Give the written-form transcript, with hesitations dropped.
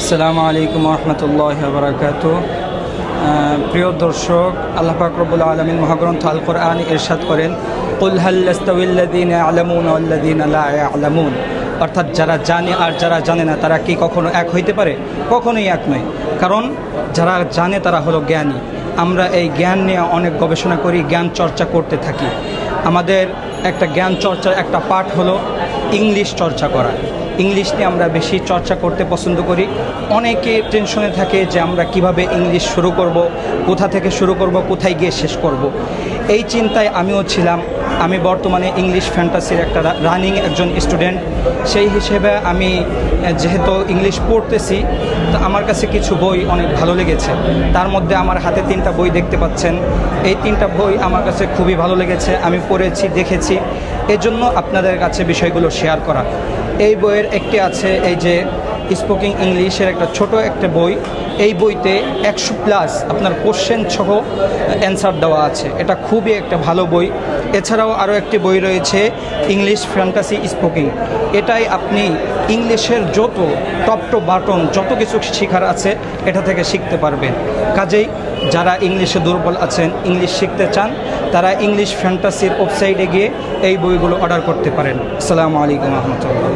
আসসালামু আলাইকুম রহমতুল্লাহ বারাকাতু। প্রিয় দর্শক, আল্লাহ পাক রব্বুল আলামিন মহাগ্রন্থ আল কোরআন ইরশাদ করেন, কুল হাল ইয়াস্তাউইল্লাযীনা ইয়া'লামুনা ওয়াল্লাযীনা লা ইয়া'লামুন। অর্থাৎ যারা জানে আর যারা জানে না তারা কি কখনো এক হইতে পারে? কখনোই এক নয়। কারণ যারা জানে তারা হলো জ্ঞানী। আমরা এই জ্ঞান নিয়ে অনেক গবেষণা করি, জ্ঞান চর্চা করতে থাকি। আমাদের একটা জ্ঞান চর্চার একটা পার্ট হলো ইংলিশ চর্চা করা। ইংলিশ নিয়ে আমরা বেশি চর্চা করতে পছন্দ করি। অনেকে টেনশনে থাকে যে আমরা কিভাবে ইংলিশ শুরু করব, কোথা থেকে শুরু করব, কোথায় গিয়ে শেষ করব। এই চিন্তায় আমিও ছিলাম। আমি বর্তমানে ইংলিশ ফ্যান্টাসির একটা রানিং একজন স্টুডেন্ট। সেই হিসেবে আমি যেহেতু ইংলিশ পড়তেছি, তো আমার কাছে কিছু বই অনেক ভালো লেগেছে। তার মধ্যে আমার হাতে 3টা বই দেখতে পাচ্ছেন। এই 3টা বই আমার কাছে খুবই ভালো লেগেছে, আমি পড়েছি, দেখেছি। এজন্য আপনাদের কাছে বিষয়গুলো শেয়ার করা। এই বইয়ের একটি আছে এই যে স্পোকিং ইংলিশের একটা ছোট একটা বই। এই বইতে 100+ আপনার কোশ্চেন সহ অ্যান্সার দেওয়া আছে। এটা খুবই একটা ভালো বই। এছাড়াও আরও একটি বই রয়েছে ইংলিশ ফ্যান্টাসি স্পোকিং। এটাই আপনি ইংলিশের যত টপ টু বাটন যত কিছু শেখার আছে এটা থেকে শিখতে পারবেন। কাজেই যারা ইংলিশে দুর্বল আছেন, ইংলিশ শিখতে চান, তারা ইংলিশ ফ্যান্টাসির ওয়েবসাইটে গিয়ে এই বইগুলো অর্ডার করতে পারেন। আসসালামু আলাইকুম রহমতুল্লাহ।